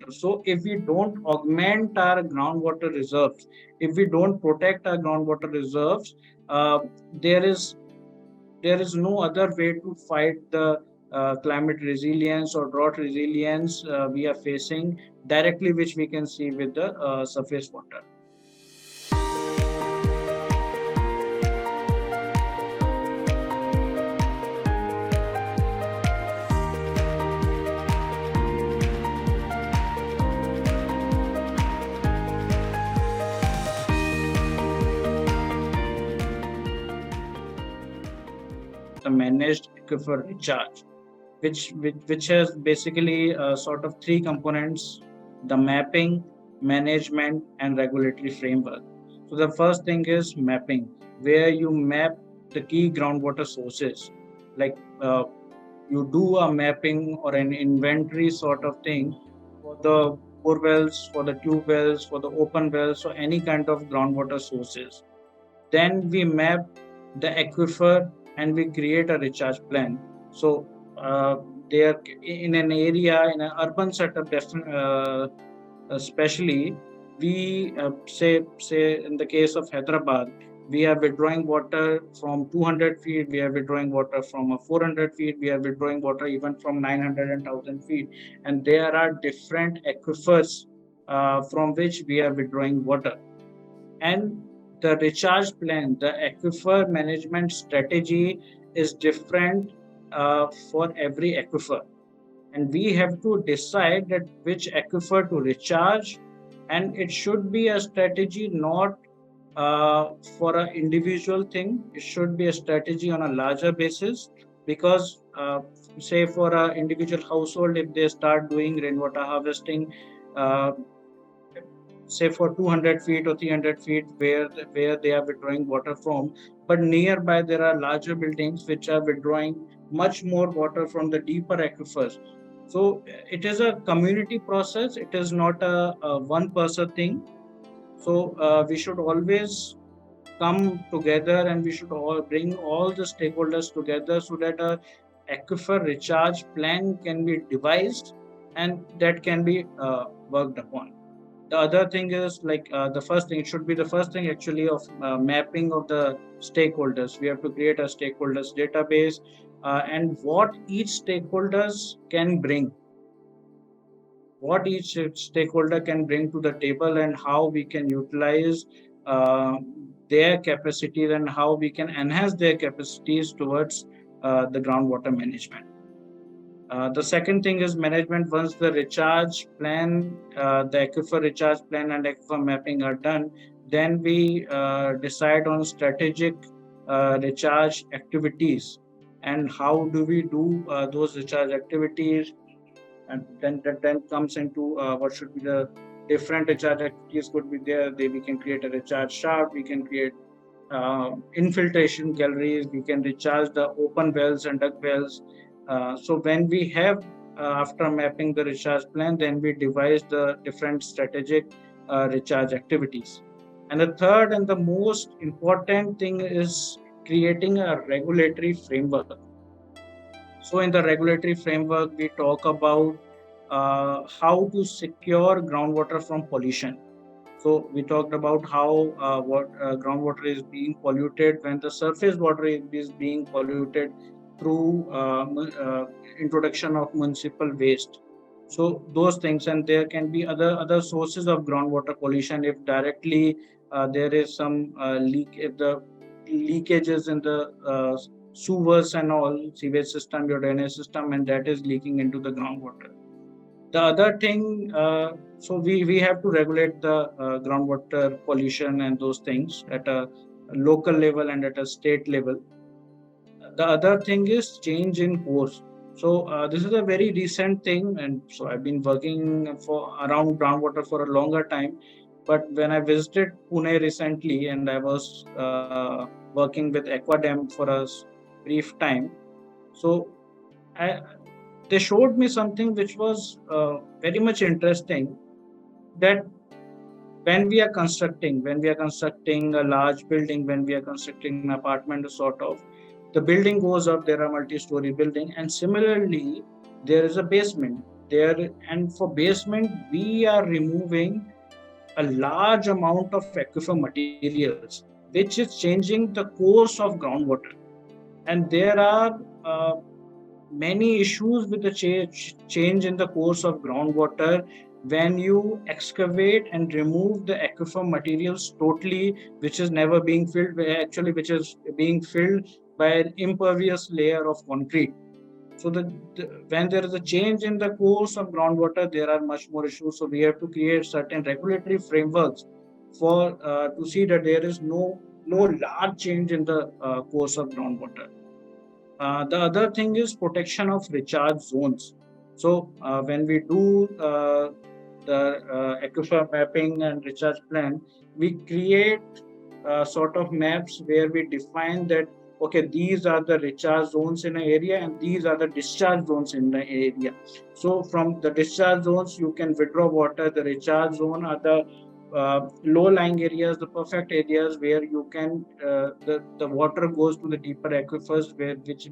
groundwater. So if we don't augment our groundwater reserves, if we don't protect our groundwater reserves, uh, there is there is no other way to fight the climate resilience or drought resilience we are facing directly, which we can see with the surface water. The managed aquifer recharge, which has basically sort of three components: the mapping, management, and regulatory framework. So the first thing is mapping, where you map the key groundwater sources, like you do a mapping or an inventory sort of thing for the bore wells, for the tube wells, for the open wells, so any kind of groundwater sources. Then we map the aquifer and we create a recharge plan. So there in an area, in an urban setup, especially, we say in the case of Hyderabad, we are withdrawing water from 200 feet, we are withdrawing water from 400 feet, we are withdrawing water even from 900 and 1000 feet, and there are different aquifers from which we are withdrawing water. And the recharge plan, the aquifer management strategy is different for every aquifer. And we have to decide that which aquifer to recharge. And it should be a strategy not for an individual thing. It should be a strategy on a larger basis, because say for an individual household, if they start doing rainwater harvesting, uh, say for 200 feet or 300 feet where they are withdrawing water from, but nearby there are larger buildings which are withdrawing much more water from the deeper aquifers. So it is a community process, it is not a one person thing. So we should always come together and we should all bring all the stakeholders together so that a aquifer recharge plan can be devised and that can be worked upon. The other thing is like the first thing, it should be the first thing actually of mapping of the stakeholders. We have to create a stakeholders database, and what each stakeholder can bring to the table, and how we can utilize uh, their capacities and how we can enhance their capacities towards the groundwater management. The second thing is management. Once the recharge plan, the aquifer recharge plan and aquifer mapping are done, then we decide on strategic recharge activities and how do we do those recharge activities. And then comes into what should be the different recharge activities could be there. We can create a recharge shaft, we can create infiltration galleries, we can recharge the open wells and duct wells. So when we have after mapping the recharge plan, then we devise the different strategic recharge activities. And the third and the most important thing is creating a regulatory framework. So in the regulatory framework, we talk about how to secure groundwater from pollution. So we talked about how what groundwater is being polluted when the surface water is being polluted through introduction of municipal waste. So those things, and there can be other sources of groundwater pollution if directly there is some leak, if the leakages in the sewers and all sewage system, your drainage system, and that is leaking into the groundwater. The other thing, so we have to regulate the groundwater pollution and those things at a local level and at a state level. The other thing is change in course. So this is a very recent thing, and so I've been working for around groundwater for a longer time. But when I visited Pune recently, and I was working with Aquadam for a brief time, so I, they showed me something which was very much interesting. That when we are constructing a large building, when we are constructing an apartment sort of, the building goes up, there are multi-story building, and similarly there is a basement. there. And for basement, we are removing a large amount of aquifer materials, which is changing the course of groundwater. And there are many issues with the change in the course of groundwater when you excavate and remove the aquifer materials totally, which is never being filled, actually, which is being filled by an impervious layer of concrete. So when there is a change in the course of groundwater, there are much more issues. So we have to create certain regulatory frameworks for to see that there is no large change in the course of groundwater. The other thing is protection of recharge zones. So when we do the aquifer mapping and recharge plan, we create sort of maps where we define that, okay, these are the recharge zones in an area and these are the discharge zones in the area. So from the discharge zones you can withdraw water. The recharge zone are the low lying areas, the perfect areas where you can the water goes to the deeper aquifers,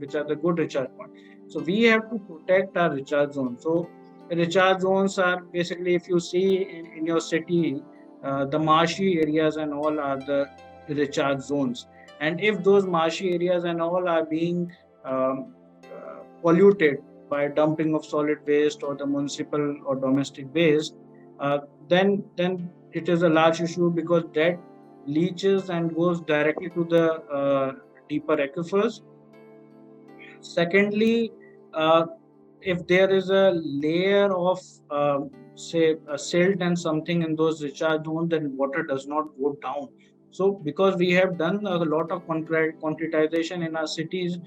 which are the good recharge points. So we have to protect our recharge zones. So recharge zones are basically, if you see in your city, the marshy areas and all are the recharge zones. And if those marshy areas and all are being polluted by dumping of solid waste or the municipal or domestic waste, uh, then it is a large issue, because that leaches and goes directly to the deeper aquifers. Secondly, uh, if there is a layer of say a silt and something in those recharge zones, then water does not go down. So because we have done a lot of concretization in our cities,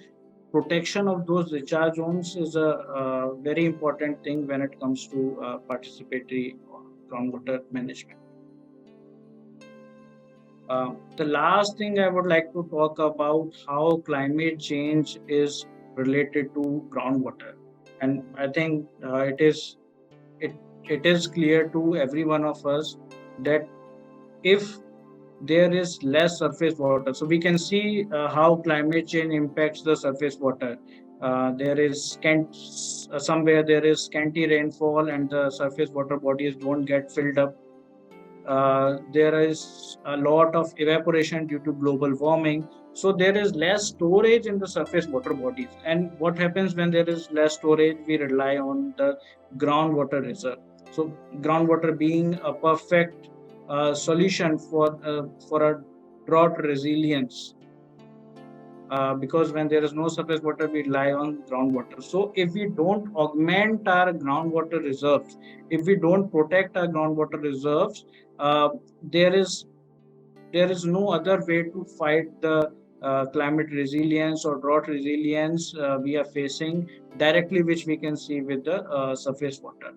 protection of those recharge zones is a very important thing when it comes to participatory groundwater management. The last thing I would like to talk about how climate change is related to groundwater, and I think it it is clear to every one of us that if there is less surface water, so we can see how climate change impacts the surface water. There is somewhere there is scanty rainfall and the surface water bodies don't get filled up. There is a lot of evaporation due to global warming. So there is less storage in the surface water bodies. And what happens when there is less storage? We rely on the groundwater reserve. So groundwater being a perfect solution for a drought resilience, because when there is no surface water, we rely on groundwater. So if we don't augment our groundwater reserves, if we don't protect our groundwater reserves, uh, there is there is no other way to fight the climate resilience or drought resilience we are facing directly, which we can see with the surface water.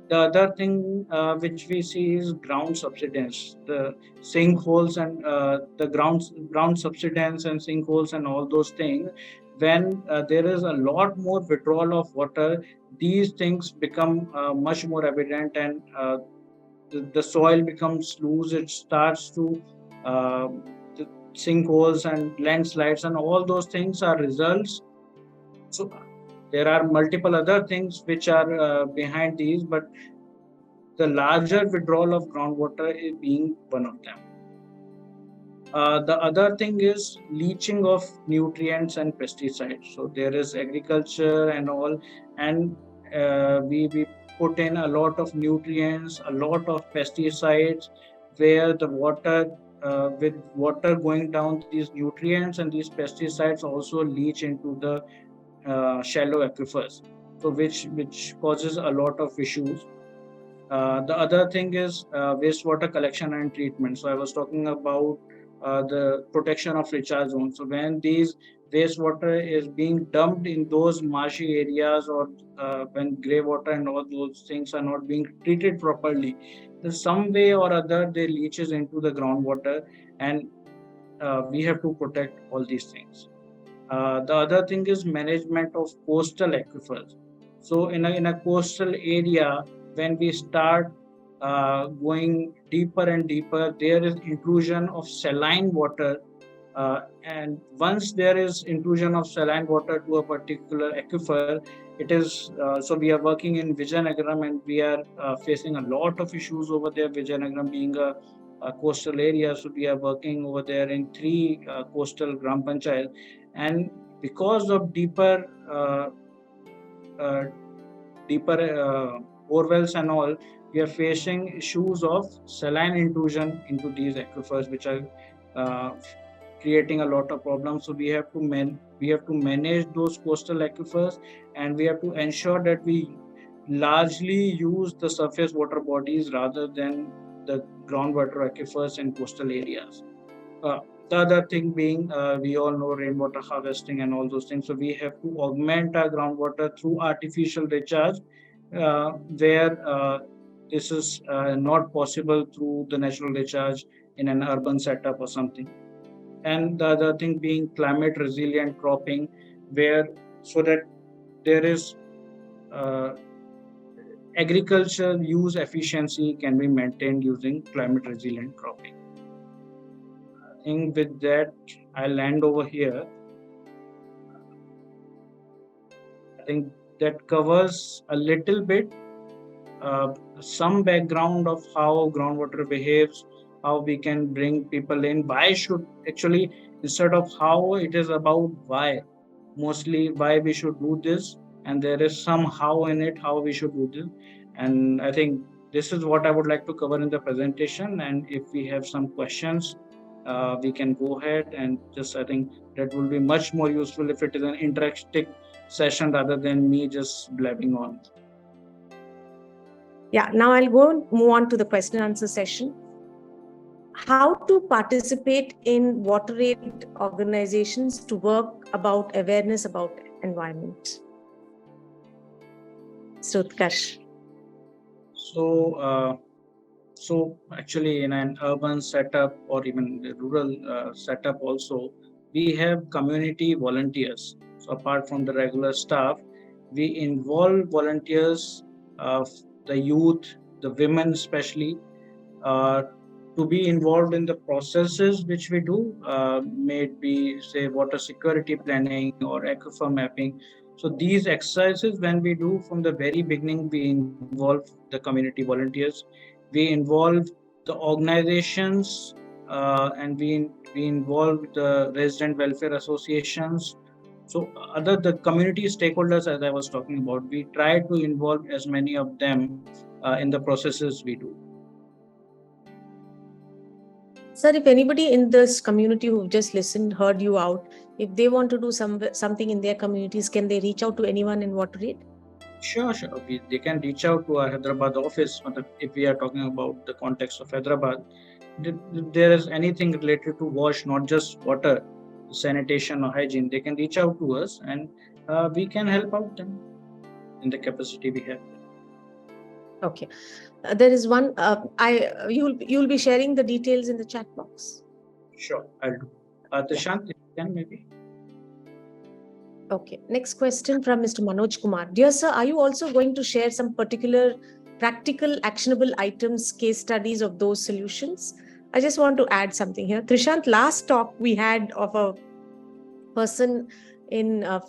The other thing which we see is ground subsidence, the sinkholes and the ground subsidence and sinkholes and all those things. When there is a lot more withdrawal of water, these things become much more evident, and the soil becomes loose. It starts to uh, the sinkholes and landslides and all those things are results. So there are multiple other things which are behind these, but the larger withdrawal of groundwater is being one of them. The other thing is leaching of nutrients and pesticides. So there is agriculture and all, and we put in a lot of nutrients, a lot of pesticides, where the water with water going down, these nutrients and these pesticides also leach into the shallow aquifers, so which causes a lot of issues. The other thing is wastewater collection and treatment. So I was talking about the protection of recharge zones. So when these wastewater is being dumped in those marshy areas, or when grey water and all those things are not being treated properly, then some way or other they leaches into the groundwater, and we have to protect all these things. The other thing is management of coastal aquifers. So in a coastal area, when we start going deeper and deeper, there is intrusion of saline water. And once there is intrusion of saline water to a particular aquifer, it is so we are working in Vijayanagram, and we are facing a lot of issues over there. Vijayanagram being a coastal area, so we are working over there in three coastal gram panchayat, and because of uh, deeper borewells and all, we are facing issues of saline intrusion into these aquifers, which are uh, creating a lot of problems. So we have to manage those coastal aquifers, and we have to ensure that we largely use the surface water bodies rather than the groundwater aquifers in coastal areas. Uh, the other thing being, we all know rainwater harvesting and all those things. So we have to augment our groundwater through artificial recharge, where this is not possible through the natural recharge in an urban setup or something. And the other thing being climate resilient cropping, where so that there is uh, agriculture use efficiency can be maintained using climate resilient cropping. I think with that, I'll land over here. I think that covers a little bit, some background of how groundwater behaves, how we can bring people in. Why should actually, instead of how, it is about why. Mostly why we should do this, and there is some how in it, how we should do this. And I think this is what I would like to cover in the presentation. And if we have some questions, we can go ahead and just, I think that will be much more useful if it is an interactive session rather than me just blabbing on. Yeah, now I'll go move on to the question and answer session. How to participate in WaterAid organizations to work about awareness about environment. So, Utkarsh. So actually, in an urban setup or even the rural setup also, we have community volunteers. So apart from the regular staff, we involve volunteers, the youth, the women especially, uh, to be involved in the processes which we do, may it be say water security planning or aquifer mapping. So these exercises, when we do from the very beginning, we involve the community volunteers, we involve the organizations, and we involve the resident welfare associations. So other the community stakeholders, as I was talking about, we try to involve as many of them in the processes we do. Sir, if anybody in this community who've just listened, heard you out, if they want to do something in their communities, can they reach out to anyone in WaterAid? Sure. They can reach out to our Hyderabad office. If we are talking about the context of Hyderabad, if there is anything related to wash, not just water, sanitation or hygiene, they can reach out to us, and we can help out them in the capacity we have. Okay. There is one. You'll be sharing the details in the chat box. Sure, I'll do. Trishant, if you can maybe. Okay. Next question from Mr. Manoj Kumar. Dear sir, are you also going to share some particular practical, actionable items, case studies of those solutions? I just want to add something here. Trishant, last talk we had of a person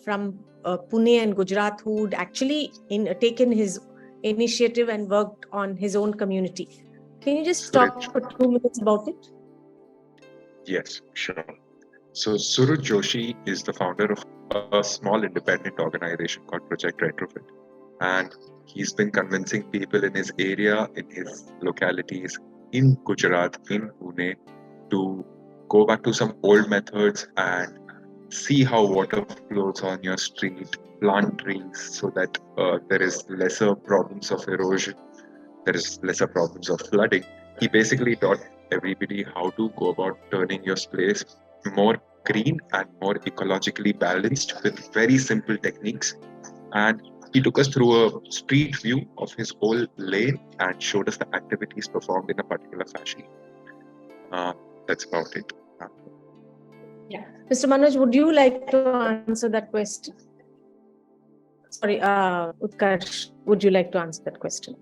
from Pune and Gujarat who'd actually taken his initiative and worked on his own community. Can you just talk for 2 minutes about it? Yes, sure. So Suraj Joshi is the founder of a small independent organization called Project Retrofit. And he's been convincing people in his area, in his localities, in Gujarat, in Pune, to go back to some old methods and see how water flows on your street, plant trees so that there is lesser problems of erosion, there is lesser problems of flooding. He basically taught everybody how to go about turning your place more green and more ecologically balanced with very simple techniques. And he took us through a street view of his whole lane and showed us the activities performed in a particular fashion. That's about it. Yeah. Mr. Manoj, would you like to answer that question? Sorry, Utkarsh, would you like to answer that question?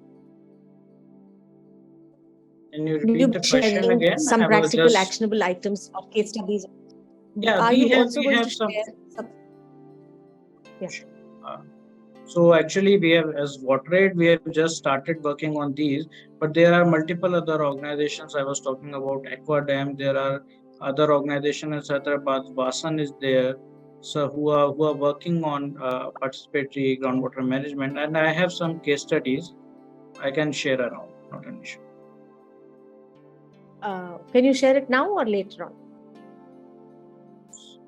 Can you repeat the question again? Some practical, actionable items or case studies. Yeah, are you also going to share some? Yeah. So actually, we have, as WaterAid, we have just started working on these, but there are multiple other organizations. I was talking about Aquadam. There are other organizations in Hyderabad. Vasan is there, so who are working on participatory groundwater management. And I have some case studies I can share around. Not an issue. Can you share it now or later on?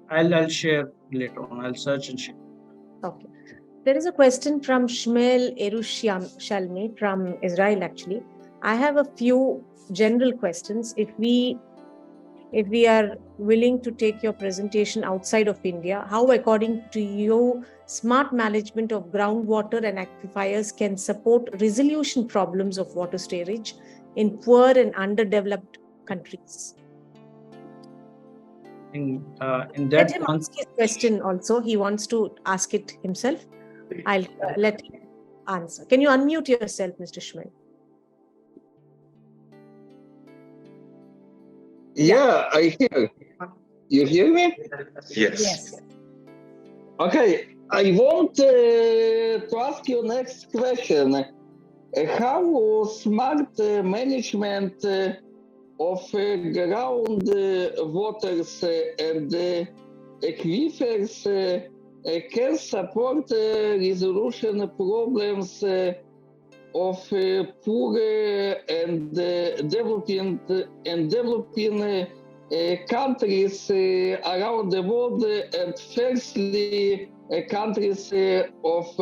I'll share later on. I'll search and share. Okay. There is a question from Shmuel Shalmi from Israel. Actually, I have a few general questions. If we are willing to take your presentation outside of India, how, according to you, smart management of groundwater and aquifers can support resolution problems of water storage in poor and underdeveloped countries? In Let that him ask his question also. He wants to ask it himself. I'll let him answer. Can you unmute yourself, Mr. Shmuel? Yeah, I hear. You hear me? Yes. Okay, I want to ask you next question. How smart management of ground waters and aquifers can support resolution problems of poor and developing countries around the world, and firstly countries of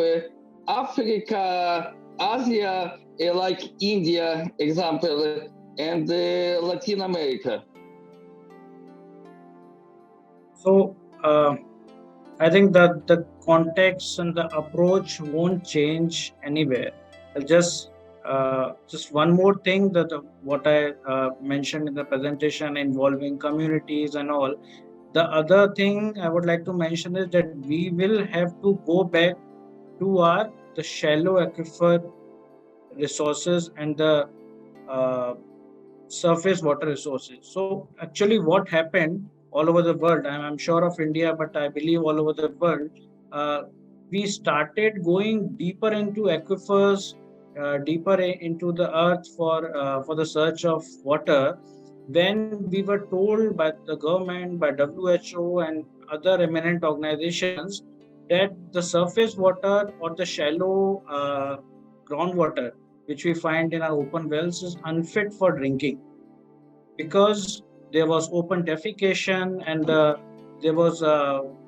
Africa, Asia, like India, example, and Latin America. So I think that the context and the approach won't change anywhere. Just one more thing that what I mentioned in the presentation involving communities and all. The other thing I would like to mention is that we will have to go back to the shallow aquifer resources and the uh, surface water resources. So actually, what happened all over the world, I'm sure of India, but I believe all over the world, uh, we started going deeper into aquifers, deeper into the earth for the search of water. When we were told by the government, by WHO and other eminent organizations that the surface water or the shallow groundwater which we find in our open wells is unfit for drinking because there was open defecation and there was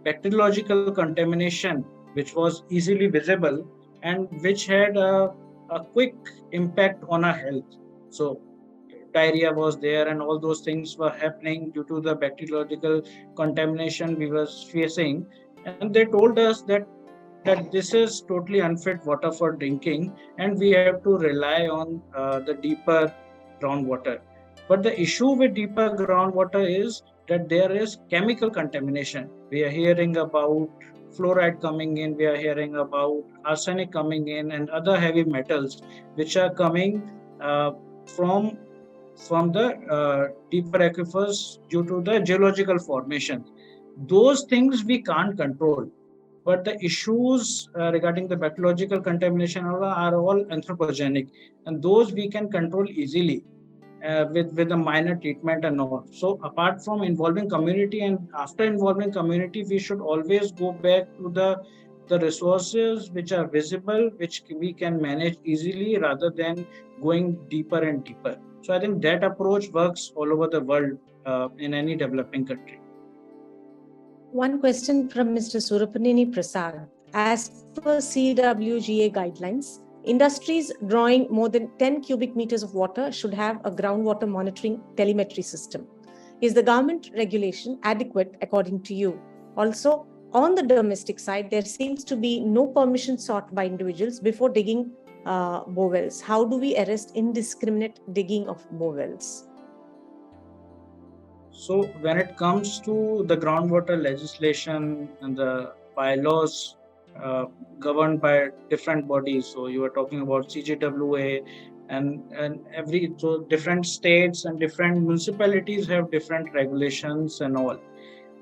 bacteriological contamination which was easily visible and which had a quick impact on our health. So diarrhea was there and all those things were happening due to the bacteriological contamination we were facing, and they told us that this is totally unfit water for drinking and we have to rely on the deeper groundwater. But the issue with deeper groundwater is that there is chemical contamination. We are hearing about fluoride coming in, we are hearing about arsenic coming in, and other heavy metals which are coming uh, from from the deeper aquifers due to the geological formation. Those things we can't control, but the issues regarding the bacteriological contamination are all anthropogenic, and those we can control easily with a minor treatment and all. So apart from involving community and after involving community, we should always go back to the resources which are visible, which we can manage easily rather than going deeper and deeper. So I think that approach works all over the world in any developing country. One question from Mr. Surapanini Prasad. As per CWGA guidelines, industries drawing more than 10 cubic meters of water should have a groundwater monitoring telemetry system. Is the government regulation adequate according to you? Also, on the domestic side, there seems to be no permission sought by individuals before digging bowels. How do we arrest indiscriminate digging of bowels? So when it comes to the groundwater legislation and the bylaws uh, governed by different bodies, so you are talking about CGWA and every so different states and different municipalities have different regulations and all.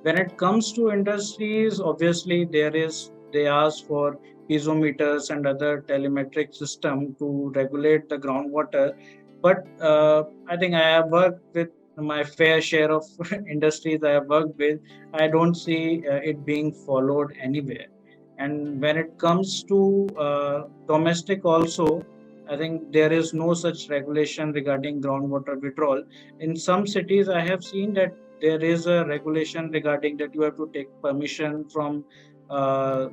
When it comes to industries, obviously they ask for piezometers and other telemetric system to regulate the groundwater. But I think I have worked with my fair share of industries I have worked with. I don't see it being followed anywhere. And when it comes to domestic also, I think there is no such regulation regarding groundwater withdrawal. In some cities, I have seen that there is a regulation regarding that you have to take permission from uh,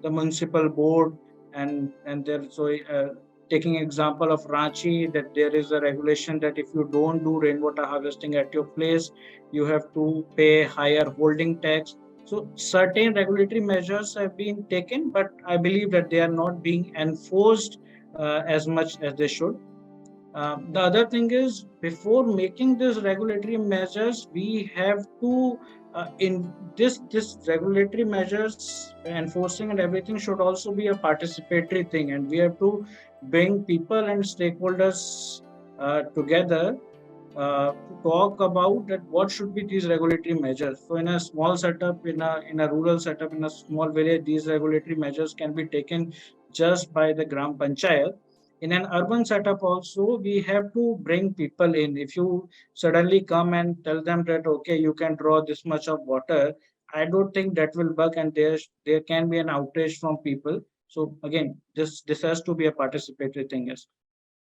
the municipal board, and there so taking example of Ranchi, that there is a regulation that if you don't do rainwater harvesting at your place, you have to pay higher holding tax. So certain regulatory measures have been taken, but I believe that they are not being enforced as much as they should. The other thing is, before making these regulatory measures, we have to in this regulatory measures enforcing and everything should also be a participatory thing, and we have to bring people and stakeholders together to talk about that what should be these regulatory measures. So in a small setup, in a rural setup, in a small village, these regulatory measures can be taken just by the gram panchayat. In an urban setup also, we have to bring people in. If you suddenly come and tell them that okay, you can draw this much of water, I don't think that will work, and there can be an outrage from people. So again, this has to be a participatory thing. Yes.